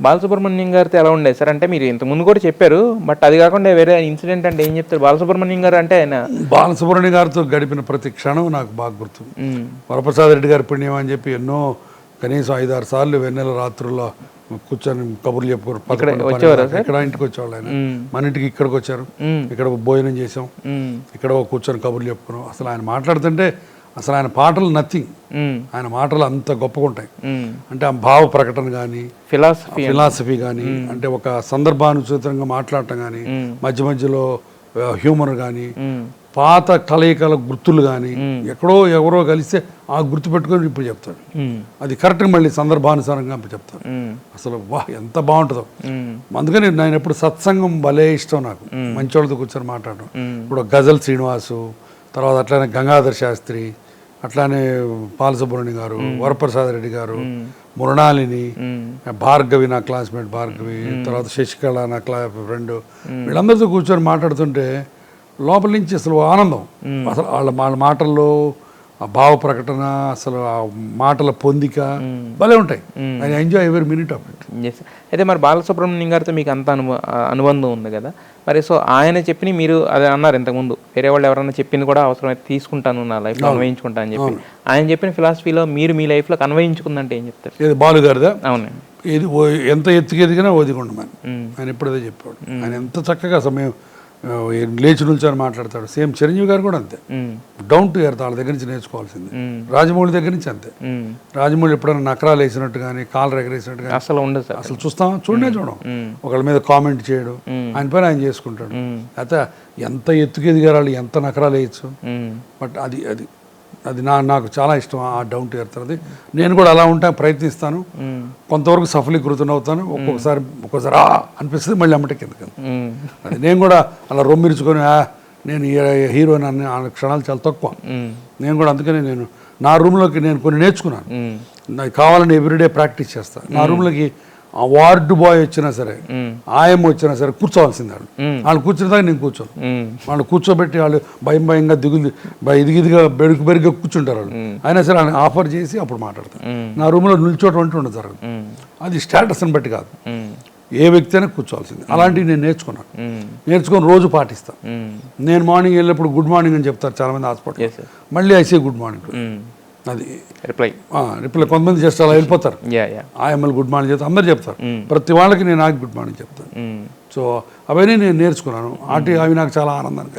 బాలసుబ్రహ్మణ్యం గారితో ఎలా ఉండేది సార్? అంటే మీరు ఇంతకుముందు కూడా చెప్పారు, బట్ అది కాకుండా వేరే ఇన్సిడెంట్ అంటే ఏం చెప్తారు? బాలసుబ్రహ్మణ్యం గారు అంటే ఆయన బాలసుబ్రహ్మణ్యం గారితో గడిపిన ప్రతి క్షణం నాకు బాగా గుర్తు. వరప్రసాద్ రెడ్డి గారి పుణ్యం అని చెప్పి ఎన్నో కనీసం 5-6 సార్లు వెన్నెల రాత్రుల్లో కూర్చొని కబుర్లు చెప్పుకోరు. ఇక్కడ ఇంటికి వచ్చేవాళ్ళు ఆయన, మన ఇంటికి ఇక్కడికి వచ్చారు, ఇక్కడ భోజనం చేసాం, ఇక్కడ కూర్చొని కబుర్లు చెప్పుకున్నాం. అసలు ఆయన మాట్లాడుతుంటే అసలు ఆయన పాటలు ఆయన మాటలు అంత గొప్పగా ఉంటాయి. అంటే ఆ భావ ప్రకటన కానీ, ఫిలాసఫీ కానీ, అంటే ఒక సందర్భానుచితంగా మాట్లాడటం కానీ, మధ్య మధ్యలో హ్యూమర్ కానీ, పాత కలయికల గుర్తులు కానీ, ఎవరో కలిస్తే ఆ గుర్తు పెట్టుకొని ఇప్పుడు చెప్తాడు. అది కరెక్ట్గా మళ్ళీ సందర్భానుసారంగా చెప్తాడు. అసలు ఎంత బాగుంటుందో. అందుకని నేను ఎప్పుడు సత్సంగం భలే ఇష్టం నాకు, మంచి వాళ్ళతో కూర్చొని మాట్లాడడం. ఇప్పుడు గజల్ శ్రీనివాసు, తర్వాత అట్లానే గంగాధర్ శాస్త్రి, అట్లానే బాలసుబ్రహ్మణ్యం గారు, వరప్రసాద్ రెడ్డి గారు, మృణాలిని, భార్గవి నా క్లాస్మేట్ భార్గవి, తర్వాత శశికళ నా ఫ్రెండ్, వీళ్ళందరితో కూర్చొని మాట్లాడుతుంటే లోపల నుంచి అసలు ఆనందం. అసలు వాళ్ళ మాటల్లో ఆ భావ ప్రకటన, అసలు ఆ మాటల పొందిక భలే ఉంటాయి. I enjoy every minute of it. అయితే మరి బాలసుబ్రహ్మణ్యం గారితో మీకు అంత అనుబంధం ఉంది కదా, మరి సో ఆయన చెప్పిన మీరు అదే అన్నారు ఇంతకుముందు, వేరే వాళ్ళు ఎవరైనా చెప్పింది కూడా అవసరమైతే తీసుకుంటాను, నా లైఫ్లో అన్వయించుకుంటా అని చెప్పి. ఆయన చెప్పిన ఫిలాసఫీలో మీరు మీ లైఫ్లో అన్వయించుకుందంటే ఏం చెప్తారు? ఇది బాలు గారిదా? అవునండి. ఇది ఎంత ఎత్తుకు ఎదిగినా ఒదిగుండమని ఆయన ఎప్పుడైతే చెప్పాడు. ఆయన ఎంత చక్కగా సమయం లేచి నిల్చొని మాట్లాడతాడు. సేమ్ చిరంజీవి గారు కూడా అంతే, డౌన్ టు ఎర్త్. వాళ్ళ దగ్గర నుంచి నేర్చుకోవాల్సింది. రాజమౌళి దగ్గర నుంచి అంతే. రాజమౌళి ఎప్పుడైనా నకరాలు వేసినట్టు కానీ, కాలు ఎగరేసినట్టు కానీ అసలు ఉండదు. అసలు చూడం ఒకళ్ళ మీద కామెంట్ చేయడం, ఆయన పైన ఆయన చేసుకుంటాడు. అయితే ఎంత ఎత్తుకు ఎదిగారు వాళ్ళు, ఎంత నకరాలు వేయచ్చు. బట్ అది నాకు చాలా ఇష్టం, ఆ డౌన్ టు ఎర్త్. అది నేను కూడా అలా ఉంటా ప్రయత్నిస్తాను. కొంతవరకు సఫలీకృతం అవుతాను. ఒక్కొక్కసారి అనిపిస్తుంది, మళ్ళీ అమ్మటే కిందకి. అది నేను కూడా అలా రొమ్మిరుచుకొని నేను హీరో అని ఆ క్షణాలు చాలా తక్కువ. నేను కూడా అందుకని నేను నా రూమ్లోకి నేను కొన్ని నేర్చుకున్నాను. నాకు కావాలని ఎవ్రీడే ప్రాక్టీస్ చేస్తాను. నా రూమ్లోకి వార్డు బాయ్ వచ్చినా సరే, ఆయమ్మ వచ్చినా సరే కూర్చోవాల్సింది. వాళ్ళు కూర్చున్న దాకా నేను కూర్చోను. వాళ్ళు కూర్చోబెట్టి వాళ్ళు భయంగా ఇదిగిదిగా బెరుగ్గా కూర్చుంటారు. వాళ్ళు అయినా సరే ఆయన ఆఫర్ చేసి అప్పుడు మాట్లాడతారు. నా రూమ్లో నిల్చోటం అంటూ ఉండదు, జరగదు. అది స్టేటస్ని బట్టి కాదు, ఏ వ్యక్తి అయినా కూర్చోవాల్సింది. అలాంటివి నేను నేర్చుకొని రోజు పాటిస్తాను. నేను మార్నింగ్ వెళ్ళినప్పుడు గుడ్ మార్నింగ్ అని చెప్తారు చాలామంది హాస్పిటల్, మళ్ళీ ఐసీ గుడ్ మార్నింగ్. అది రిప్లై కొంతమంది జస్ట్ అలా వెళ్ళిపోతారు. ఆయమ్మలు గుడ్ మార్నింగ్ చెప్తారు, అందరు చెప్తారు. ప్రతి వాళ్ళకి నేను నాకు గుడ్ మార్నింగ్ చెప్తాను. సో అవన్నీ నేను నేర్చుకున్నాను. అవి నాకు చాలా ఆనందాన్ని